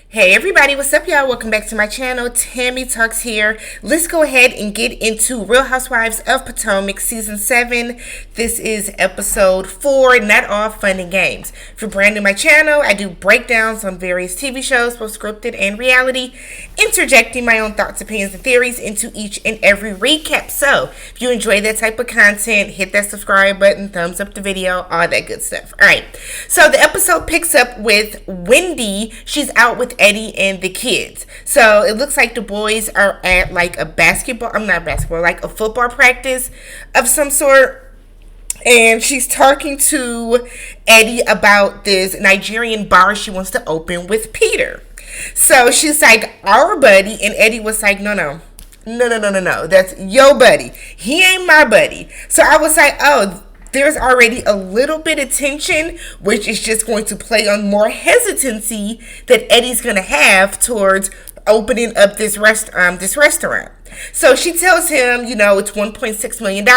Hey everybody, what's up y'all? Welcome back to my channel. Tammy Talks here. Let's go ahead and get into Real Housewives of Potomac Season 7. This is episode 4, Not All Fun and Games. If you're brand new to my channel, I do breakdowns on various TV shows, both scripted and reality, interjecting my own thoughts, opinions, and theories into each and every recap. So, if you enjoy that type of content, hit that subscribe button, thumbs up the video, all that good stuff. Alright, so the episode picks up with Wendy. She's out with Eddie and the kids. So it looks like the boys are at like a like a football practice of some sort. And she's talking to Eddie about this Nigerian bar she wants to open with Peter. So she's like, our buddy. And Eddie was like, no. That's your buddy. He ain't my buddy. So I was like, oh, there's already a little bit of tension, which is just going to play on more hesitancy that Eddie's going to have towards opening up this restaurant. So she tells him, it's $1.6 million,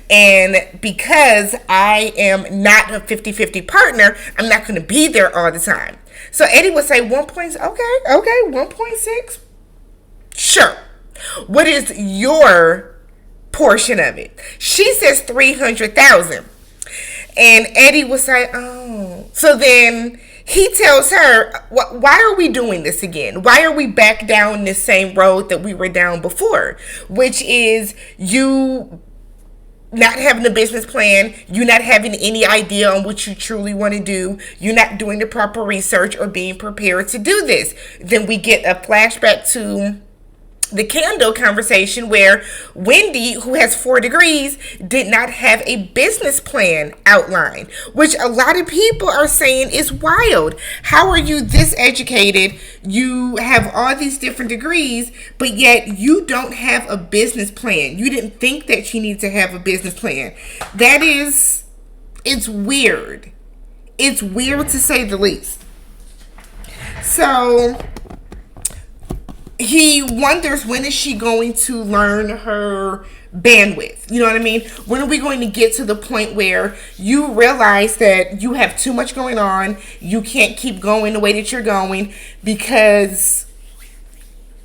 and because I am not a 50-50 partner, I'm not going to be there all the time. So Eddie would say, okay, 1.6, sure. What is your portion of it? She says 300,000, and Eddie was like, oh. So then he tells her, why are we doing this again? Why are we back down this same road that we were down before, which is you not having a business plan, you not having any idea on what you truly want to do, you not doing the proper research or being prepared to do this. Then we get a flashback to the candle conversation where Wendy, who has 4 degrees, did not have a business plan outlined, which a lot of people are saying is wild. How are you this educated? You have all these different degrees, but yet you don't have a business plan. You didn't think that you need to have a business plan. It's weird. It's weird to say the least. So he wonders, when is she going to learn her bandwidth? You know what I mean? When are we going to get to the point where you realize that you have too much going on? You can't keep going the way that you're going, because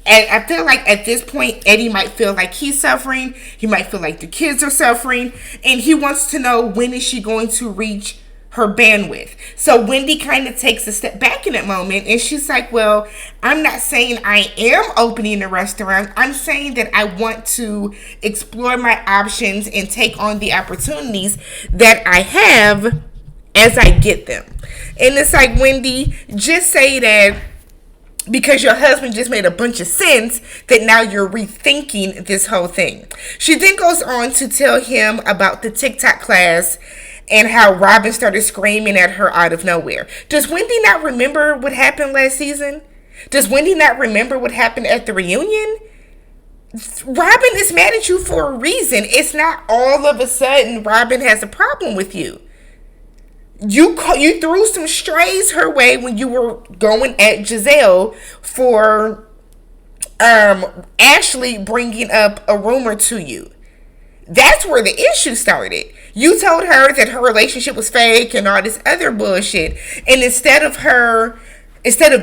I feel like at this point, Eddie might feel like he's suffering. He might feel like the kids are suffering. And he wants to know, when is she going to reach her bandwidth? So Wendy kind of takes a step back in that moment, and she's like, well, I'm not saying I am opening a restaurant. I'm saying that I want to explore my options and take on the opportunities that I have as I get them. And it's like, Wendy, just say that because your husband just made a bunch of sense that now you're rethinking this whole thing. She then goes on to tell him about the TikTok class and how Robin started screaming at her out of nowhere. Does Wendy not remember what happened last season? Does Wendy not remember what happened at the reunion? Robin is mad at you for a reason. It's not all of a sudden Robin has a problem with you. You threw some strays her way when you were going at Giselle for Ashley bringing up a rumor to you. That's where the issue started. You told her that her relationship was fake and all this other bullshit. And instead of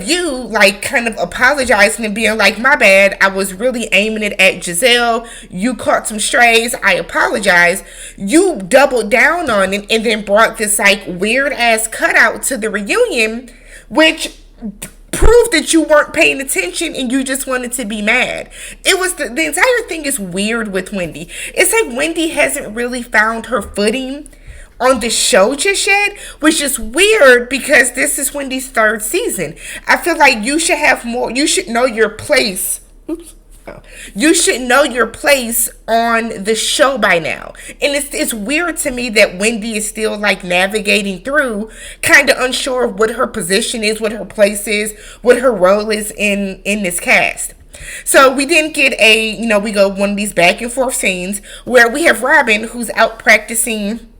you like kind of apologizing and being like, my bad, I was really aiming it at Giselle. You caught some strays. I apologize. You doubled down on it and then brought this like weird ass cutout to the reunion, which proved that you weren't paying attention and you just wanted to be mad. It was the entire thing is weird with Wendy. It's like Wendy hasn't really found her footing on the show just yet, which is weird because this is Wendy's 3rd season. I feel like you should have more. You should know your place. You should know your place on the show by now. And it's weird to me that Wendy is still like navigating through, kind of unsure of what her position is, what her place is, what her role is in this cast. So we then get we go one of these back and forth scenes where we have Robin, who's out practicing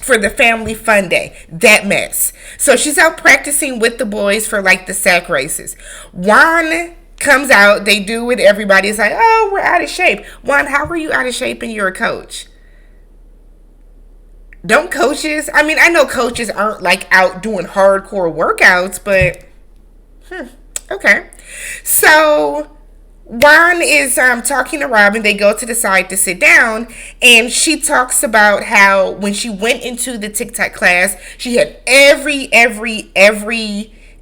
for the family fun day. That mess. So she's out practicing with the boys for like the sack races. Juan comes out, they do it, everybody's like, oh, we're out of shape. Juan, how are you out of shape and you're a coach? Don't coaches, I know coaches aren't like out doing hardcore workouts, but Okay. So Juan is talking to Robin. They go to the side to sit down, and she talks about how when she went into the TikTok class, she had every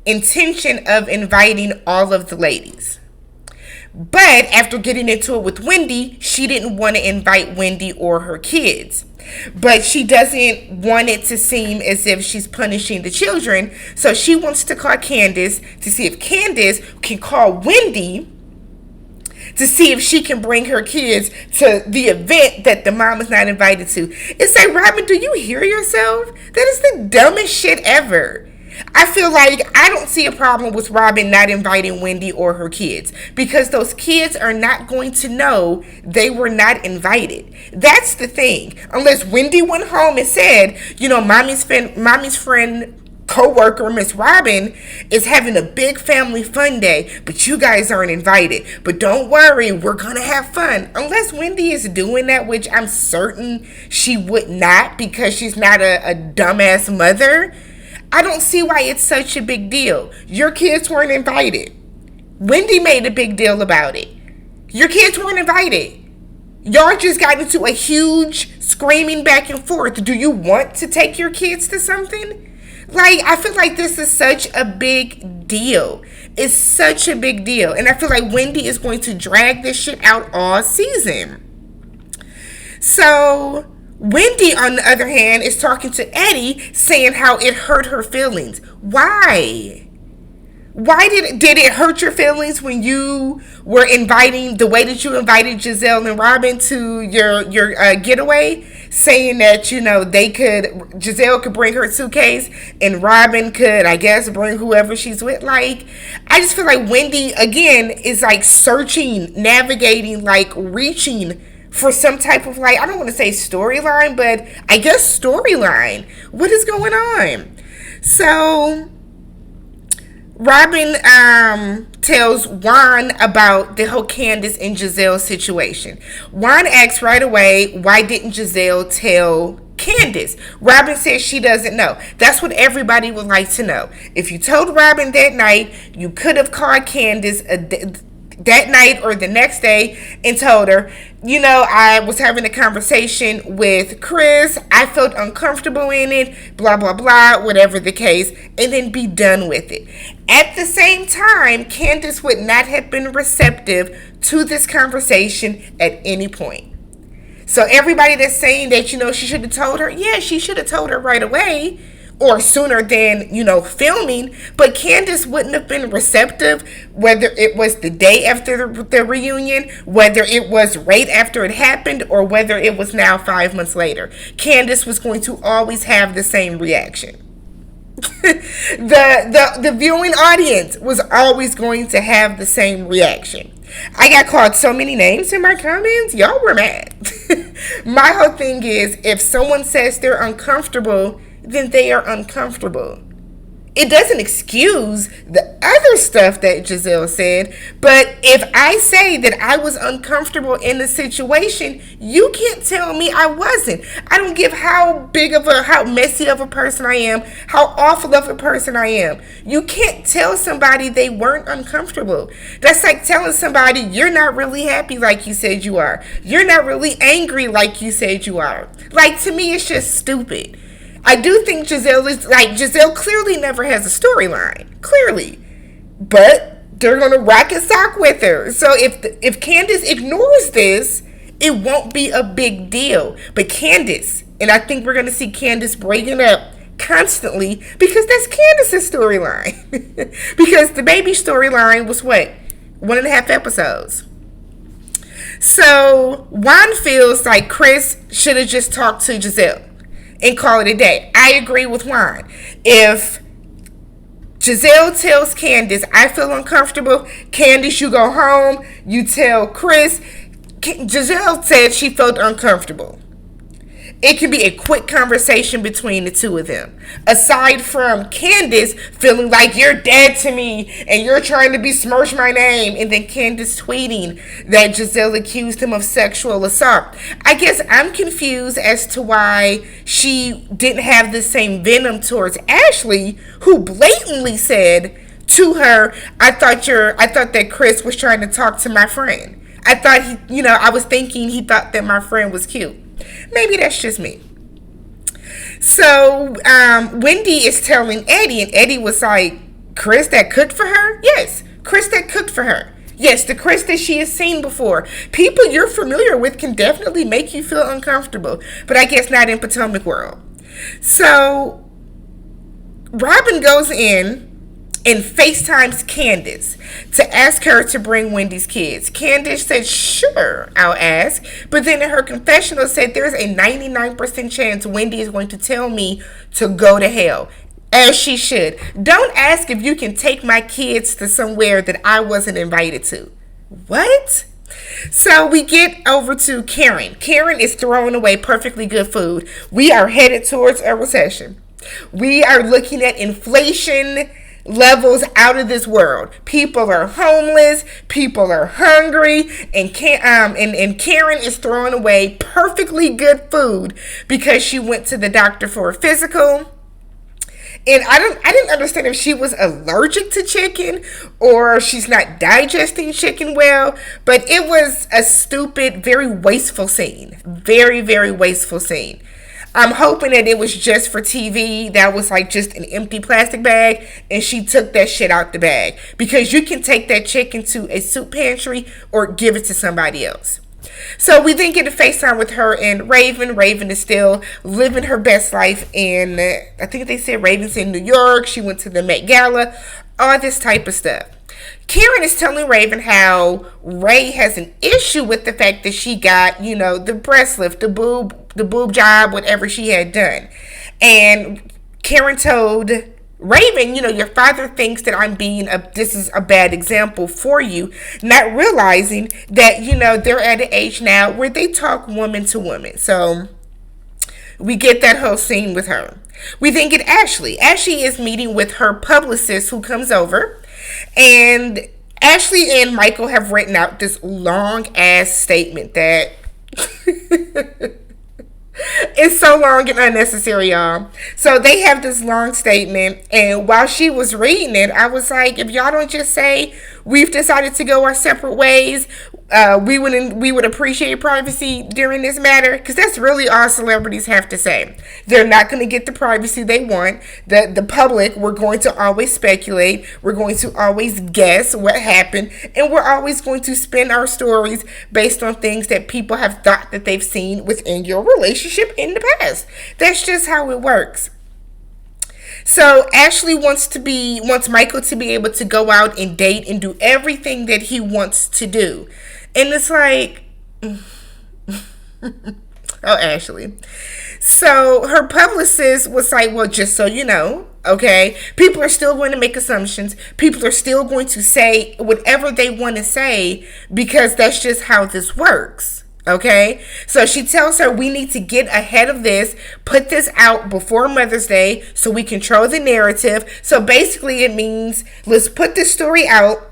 intention of inviting all of the ladies. But after getting into it with Wendy, she didn't want to invite Wendy or her kids. But she doesn't want it to seem as if she's punishing the children. So she wants to call Candace to see if Candace can call Wendy to see if she can bring her kids to the event that the mom is not invited to. It's like, Robin, do you hear yourself? That is the dumbest shit ever. I feel like I don't see a problem with Robin not inviting Wendy or her kids, because those kids are not going to know they were not invited. That's the thing. Unless Wendy went home and said, mommy's friend co-worker Miss Robin is having a big family fun day, but you guys aren't invited. But don't worry, we're gonna have fun. Unless Wendy is doing that, which I'm certain she would not, because she's not a dumbass mother. I don't see why it's such a big deal. Your kids weren't invited. Wendy made a big deal about it. Your kids weren't invited. Y'all just got into a huge screaming back and forth. Do you want to take your kids to something? Like, I feel like this is such a big deal. It's such a big deal. And I feel like Wendy is going to drag this shit out all season. So Wendy, on the other hand, is talking to Eddie, saying how it hurt her feelings. Why? Why did it hurt your feelings when you were inviting, the way that you invited Giselle and Robin to your getaway, saying that, Giselle could bring her suitcase and Robin could, I guess, bring whoever she's with? Like, I just feel like Wendy, again, is like searching, navigating, like reaching for some type of, like, I don't want to say storyline, but I guess storyline. What is going on? So Robin tells Juan about the whole Candace and Giselle situation. Juan asks right away, why didn't Giselle tell Candace? Robin says she doesn't know. That's what everybody would like to know. If you told Robin that night, you could have called Candace that night or the next day and told her, I was having a conversation with Chris. I felt uncomfortable in it, blah, blah, blah, whatever the case, and then be done with it. At the same time, Candace would not have been receptive to this conversation at any point. So everybody that's saying that, she should have told her, yeah, she should have told her right away, or sooner than, filming, but Candace wouldn't have been receptive, whether it was the day after the reunion, whether it was right after it happened, or whether it was now 5 months later. Candace was going to always have the same reaction. The viewing audience was always going to have the same reaction. I got called so many names in my comments. Y'all were mad. My whole thing is, if someone says they're uncomfortable, then they are uncomfortable. It doesn't excuse the other stuff that Giselle said, but if I say that I was uncomfortable in the situation, you can't tell me I wasn't. I don't give how messy of a person I am, how awful of a person I am. You can't tell somebody they weren't uncomfortable. That's like telling somebody you're not really happy like you said you are. You're not really angry like you said you are. Like, to me, it's just stupid. I do think Giselle clearly never has a storyline. Clearly. But they're going to rock and sock with her. So if Candace ignores this, it won't be a big deal. But Candace, and I think we're going to see Candace breaking up constantly, because that's Candace's storyline. Because the baby storyline was what? 1.5 episodes. So Juan feels like Chris should have just talked to Giselle and call it a day. I agree with Juan. If Giselle tells Candace, I feel uncomfortable, Candace, you go home, you tell Chris. Giselle said she felt uncomfortable. It can be a quick conversation between the two of them. Aside from Candace feeling like you're dead to me and you're trying to besmirch my name, and then Candace tweeting that Giselle accused him of sexual assault. I guess I'm confused as to why she didn't have the same venom towards Ashley, who blatantly said to her, I thought that Chris was trying to talk to my friend. I thought I was thinking he thought that my friend was cute. Maybe that's just me. So Wendy is telling Eddie, and Eddie was like, Chris that cooked for her? Yes, Chris that cooked for her. Yes, the Chris that she has seen before. People you're familiar with can definitely make you feel uncomfortable, but I guess not in Potomac world. So Robin goes in and FaceTimes Candace to ask her to bring Wendy's kids. Candace said, sure, I'll ask. But then in her confessional said there's a 99% chance Wendy is going to tell me to go to hell. As she should. Don't ask if you can take my kids to somewhere that I wasn't invited to. What? So we get over to Karen. Karen is throwing away perfectly good food. We are headed towards a recession. We are looking at inflation levels out of this world. People are homeless. People are hungry. And Karen is throwing away perfectly good food because she went to the doctor for a physical. And I didn't understand if she was allergic to chicken or she's not digesting chicken well. But it was a stupid, very wasteful scene. Very, very wasteful scene. I'm hoping that it was just for TV. That was like just an empty plastic bag. And she took that shit out the bag. Because you can take that chicken to a soup pantry or give it to somebody else. So we then get a FaceTime with her and Raven. Raven is still living her best life in, I think they said Raven's in New York. She went to the Met Gala. All this type of stuff. Karen is telling Raven how Ray has an issue with the fact that she got, the breast lift, the boob job, whatever she had done. And Karen told Raven, your father thinks that this is a bad example for you, not realizing that, they're at an age now where they talk woman to woman. So we get that whole scene with her. We then get Ashley. Ashley is meeting with her publicist who comes over, and Ashley and Michael have written out this long ass statement that it's so long and unnecessary, y'all. So they have this long statement, and while she was reading it, I was like, if y'all don't just say we've decided to go our separate ways, we would appreciate privacy during this matter, because that's really all celebrities have to say. They're not going to get the privacy they want. The public, we're going to always speculate. We're going to always guess what happened, and we're always going to spin our stories based on things that people have thought that they've seen within your relationship in the past. That's just how it works. So Ashley wants Michael to be able to go out and date and do everything that he wants to do. And it's like, oh, Ashley. So her publicist was like, well, just so you know, okay, people are still going to make assumptions. People are still going to say whatever they want to say because that's just how this works. Okay, so she tells her we need to get ahead of this, put this out before Mother's Day so we control the narrative. So basically it means let's put this story out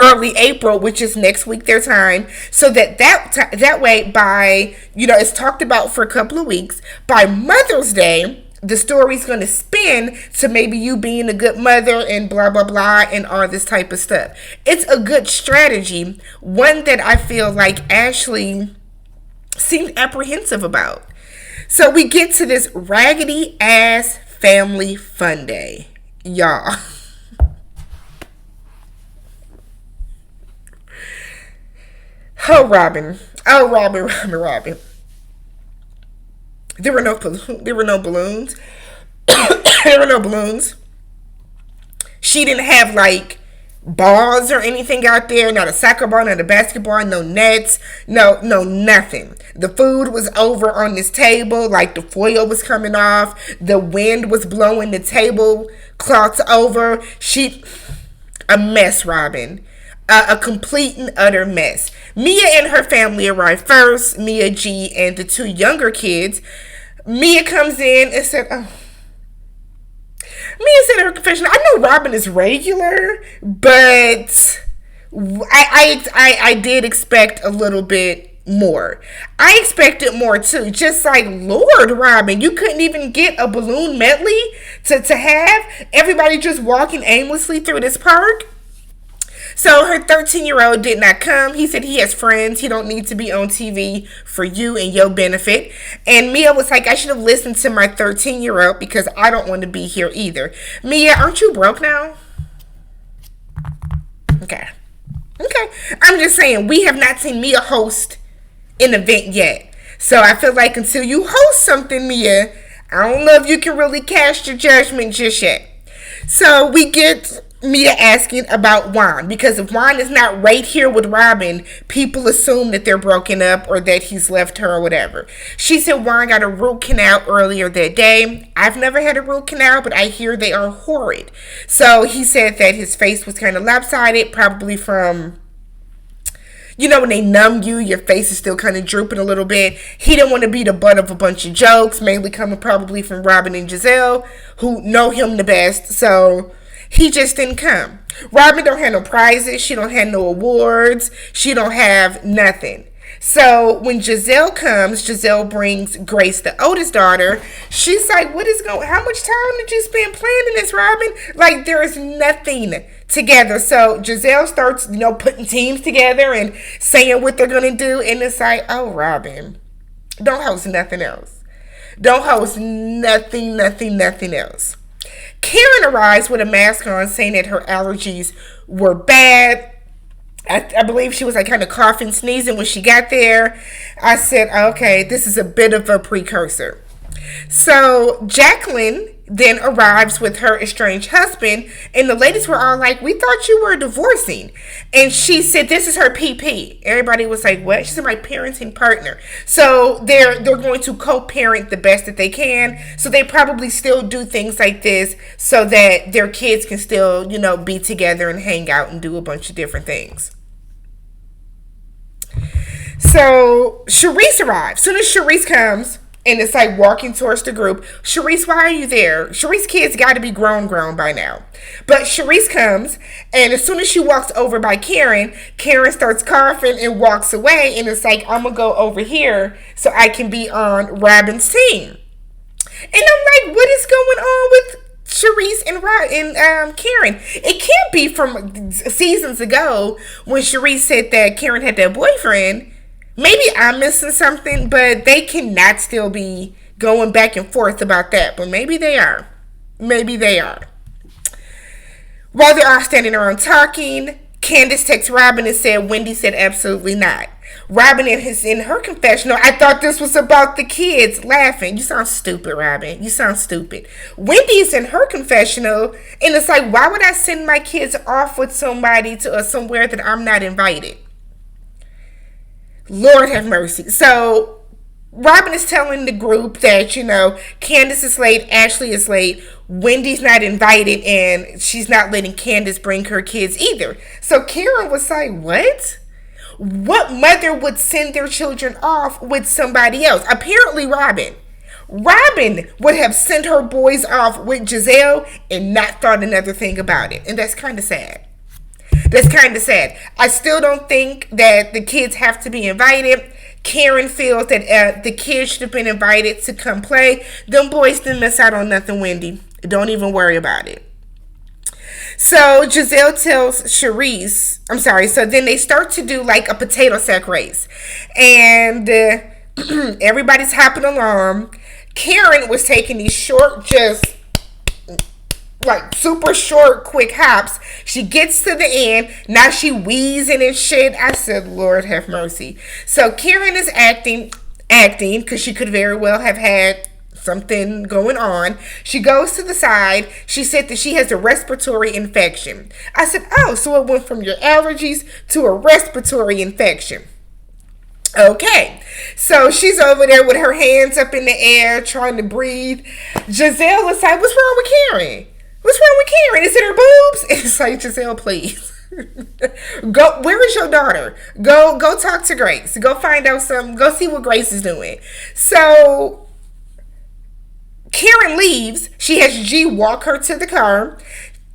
early April, which is next week their time, so that way by, it's talked about for a couple of weeks. By Mother's Day, the story's going to spin to maybe you being a good mother and blah, blah, blah, and all this type of stuff. It's a good strategy, one that I feel like Ashley seemed apprehensive about. So we get to this raggedy ass family fun day, y'all. Oh, Robin. There were no balloons. There were no balloons. She didn't have like balls or anything out there. Not a soccer ball, not a basketball, no nets, no nothing. The food was over on this table, like the foil was coming off. The wind was blowing the tablecloths over. A mess, Robin. A complete and utter mess. Mia and her family arrived first. Mia G and the two younger kids. Mia comes in and said, Mia said in her confession, I know Robin is regular, but I did expect a little bit more. I expected more too. Just like, Lord, Robin, you couldn't even get a balloon medley to have everybody just walking aimlessly through this park. So her 13-year-old did not come. He said he has friends. He don't need to be on TV for you and your benefit. And Mia was like, I should have listened to my 13-year-old because I don't want to be here either. Mia, aren't you broke now? Okay. I'm just saying, we have not seen Mia host an event yet. So I feel like until you host something, Mia, I don't know if you can really cast your judgment just yet. So we get Mia asking about Juan, because if Juan is not right here with Robin, people assume that they're broken up or that he's left her or whatever. She said Juan got a root canal earlier that day. I've never had a root canal, but I hear they are horrid. So he said that his face was kind of lopsided, probably from, you know, when they numb you, your face is still kind of drooping a little bit. He didn't want to be the butt of a bunch of jokes, mainly coming probably from Robin and Giselle, who know him the best. So he just didn't come. Robin don't have no prizes. She don't have no awards. She don't have nothing. So when Giselle comes, Giselle brings Grace, the oldest daughter. She's like, how much time did you spend planning this, Robin? Like, there is nothing together. So Giselle starts, putting teams together and saying what they're going to do. And it's like, oh, Robin, don't host nothing else. Don't host nothing else. Karen arrives with a mask on, saying that her allergies were bad. I believe she was like kind of coughing, sneezing when she got there. I said, okay, this is a bit of a precursor. So Jacqueline then arrives with her estranged husband, and the ladies were all like, we thought you were divorcing. And she said, this is her PP. Everybody was like, what? She said, my parenting partner. So they're going to co-parent the best that they can. So they probably still do things like this so that their kids can still, be together and hang out and do a bunch of different things. So Sharice arrives. Soon as Sharice comes, and it's like walking towards the group. Sharice, why are you there? Sharice's kids got to be grown by now. But Sharice comes, and as soon as she walks over by Karen, Karen starts coughing and walks away. And it's like, I'm going to go over here so I can be on Robin's team. And I'm like, what is going on with Sharice and Karen? It can't be from seasons ago when Sharice said that Karen had that boyfriend. Maybe I'm missing something, but they cannot still be going back and forth about that. But maybe they are. While they're all standing around talking, Candace texts Robin and said Wendy said absolutely not. Robin in her confessional, I thought this was about the kids, laughing. You sound stupid, Robin. You sound stupid. Wendy's in her confessional, and it's like, why would I send my kids off with somebody to somewhere that I'm not invited? Lord have mercy. So Robin is telling the group that, Candace is late, Ashley is late, Wendy's not invited, and she's not letting Candace bring her kids either. So Karen was like, what? What mother would send their children off with somebody else? Apparently Robin would have sent her boys off with Giselle and not thought another thing about it. And that's kind of sad. I still don't think that the kids have to be invited. Karen feels that the kids should have been invited to come play. Them boys didn't miss out on nothing, Wendy. Don't even worry about it. So Giselle tells Sharice, so then they start to do like a potato sack race. And everybody's hopping along. Karen was taking these short, just like super short, quick hops. She gets to the end. Now she wheezing and shit. I said, Lord have mercy. So Karen is acting because she could very well have had something going on. She goes to the side. She said that she has a respiratory infection. I said, oh, so it went from your allergies to a respiratory infection. Okay, so she's over there with her hands up in the air trying to breathe. Giselle was like, what's wrong with Karen? What's wrong with Karen? Is it her boobs? It's like, Giselle, please. Go. Where is your daughter? Go talk to Grace. Go find out something. Go see what Grace is doing. So Karen leaves. She has G walk her to the car.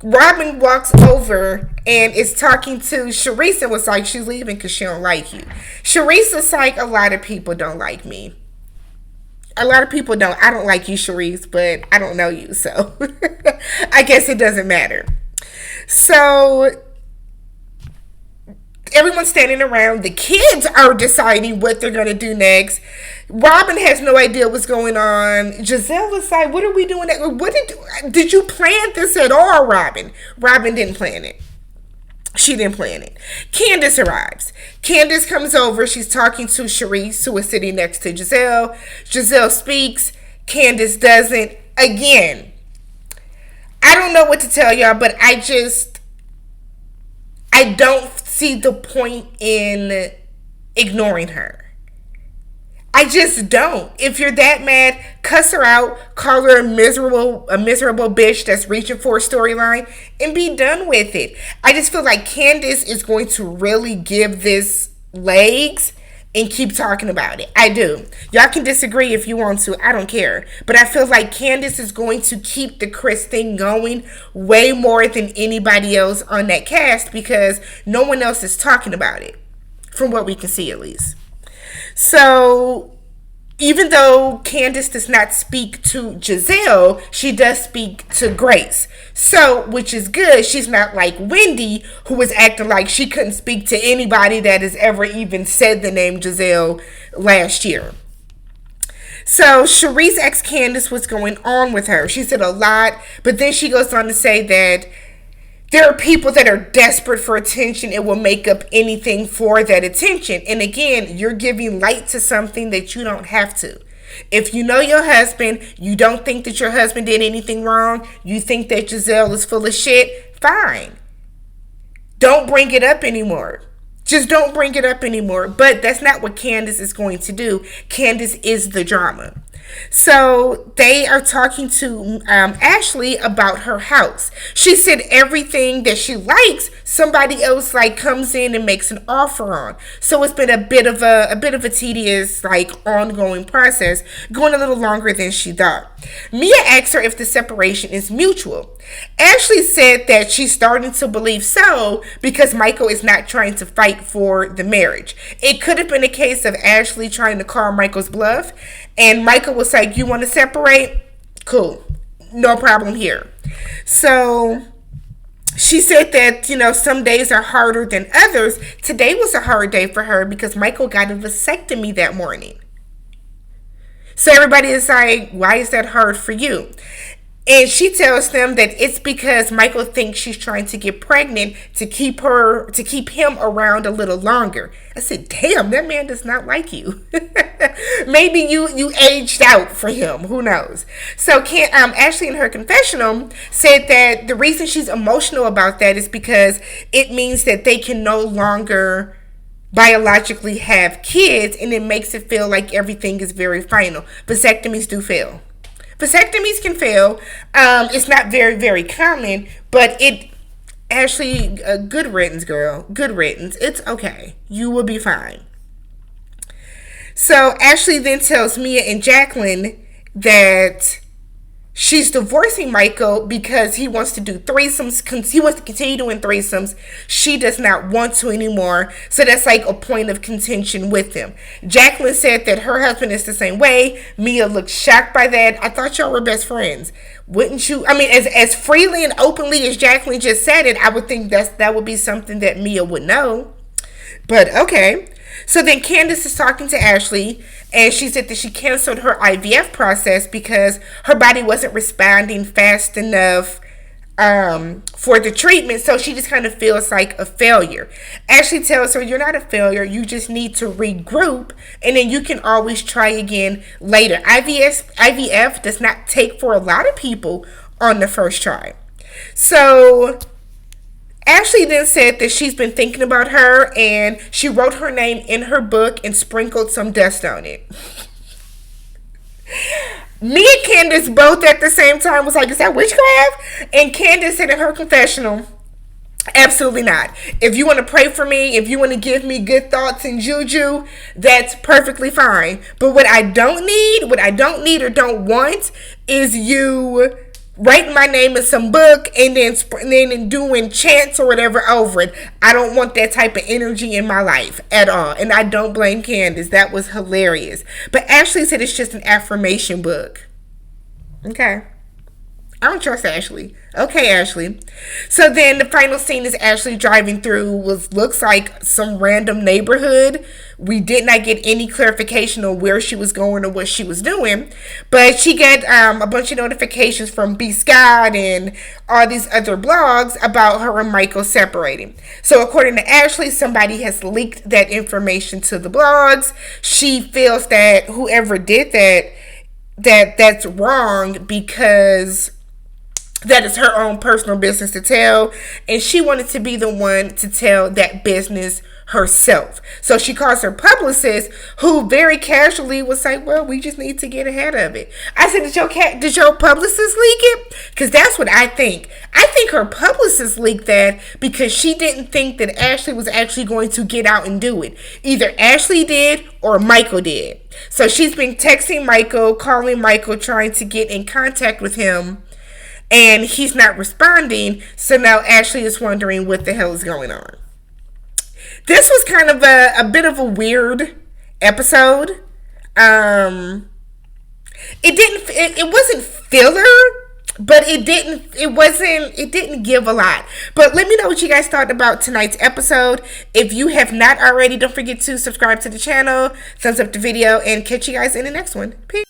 Robin walks over and is talking to Sharice and was like, she's leaving because she don't like you. Sharice is like, a lot of people don't like me. A lot of people don't. I don't like you, Sharice, but I don't know you, so I guess it doesn't matter. So everyone's standing around. The kids are deciding what they're going to do next. Robin has no idea what's going on. Giselle was like, what are we doing? What did you plan this at all, Robin? Robin didn't plan it. She didn't plan it. Candace arrives. Candace comes over. She's talking to Sharice, who is sitting next to Giselle. Giselle speaks. Candace doesn't. Again, I don't know what to tell y'all, but I don't see the point in ignoring her. I just don't. If you're that mad, cuss her out, call her a miserable bitch that's reaching for a storyline, and be done with it. I just feel like Candace is going to really give this legs and keep talking about it. I do. Y'all can disagree if you want to. I don't care. But I feel like Candace is going to keep the Chris thing going way more than anybody else on that cast because no one else is talking about it, from what we can see at least. So, even though Candace does not speak to Giselle, she does speak to Grace. So, which is good. She's not like Wendy, who was acting like she couldn't speak to anybody that has ever even said the name Giselle last year. So, Sharice asked Candace what's going on with her. She said a lot, but then she goes on to say that there are people that are desperate for attention and will make up anything for that attention. And again, you're giving light to something that you don't have to. If you know your husband, you don't think that your husband did anything wrong, you think that Giselle is full of shit, fine. Don't bring it up anymore. Just don't bring it up anymore. But that's not what Candace is going to do. Candace is the drama. So they are talking to Ashley about her house. She said everything that she likes, somebody else like comes in and makes an offer on. So it's been a bit of a tedious like ongoing process, going a little longer than she thought. Mia asked her if the separation is mutual. Ashley said that she's starting to believe so because Michael is not trying to fight for the marriage. It could have been a case of Ashley trying to call Michael's bluff, and Michael was like, you want to separate? Cool. No problem here. So she said that, some days are harder than others. Today was a hard day for her because Michael got a vasectomy that morning. So everybody is like, why is that hard for you? And she tells them that it's because Michael thinks she's trying to get pregnant to keep him around a little longer. I said, damn, that man does not like you. Maybe you aged out for him. Who knows? So Ashley in her confessional said that the reason she's emotional about that is because it means that they can no longer biologically have kids, and it makes it feel like everything is very final. Vasectomies do fail. Vasectomies can fail. It's not very, very common, but Ashley, good riddance, girl. Good riddance. It's okay. You will be fine. So Ashley then tells Mia and Jacqueline that she's divorcing Michael because he wants to do threesomes. He wants to continue doing threesomes. She does not want to anymore. So that's like a point of contention with him. Jacqueline said that her husband is the same way. Mia looked shocked by that. I thought y'all were best friends. Wouldn't you? I mean, as freely and openly as Jacqueline just said it, I would think that would be something that Mia would know. But okay. So then Candace is talking to Ashley, and she said that she canceled her IVF process because her body wasn't responding fast enough for the treatment, so she just kind of feels like a failure. Ashley tells her, you're not a failure, you just need to regroup, and then you can always try again later. IVF does not take for a lot of people on the first try. So Ashley then said that she's been thinking about her, and she wrote her name in her book and sprinkled some dust on it. Me and Candace both at the same time was like, is that witchcraft? And Candace said in her confessional, absolutely not. If you want to pray for me, if you want to give me good thoughts and juju, that's perfectly fine. But what I don't need or don't want is you writing my name in some book and then doing chants or whatever over it. I don't want that type of energy in my life at all. And I don't blame Candace. That was hilarious. But Ashley said it's just an affirmation book. Okay. I don't trust Ashley. Okay, Ashley. So then the final scene is Ashley driving through looks like some random neighborhood. We did not get any clarification on where she was going or what she was doing. But she got a bunch of notifications from B. Scott and all these other blogs about her and Michael separating. So according to Ashley, somebody has leaked that information to the blogs. She feels that whoever did that's wrong because that is her own personal business to tell, and she wanted to be the one to tell that business herself. So she calls her publicist, who very casually was like, well, we just need to get ahead of it. I said, did your publicist leak it? Because that's what I think. I think her publicist leaked that because she didn't think that Ashley was actually going to get out and do it. Either Ashley did or Michael did. So she's been texting Michael, calling Michael, trying to get in contact with him, and he's not responding. So now Ashley is wondering what the hell is going on. This was kind of a bit of a weird episode. It wasn't filler, but it didn't give a lot. But let me know what you guys thought about tonight's episode. If you have not already, don't forget to subscribe to the channel, thumbs up the video, and catch you guys in the next one. Peace.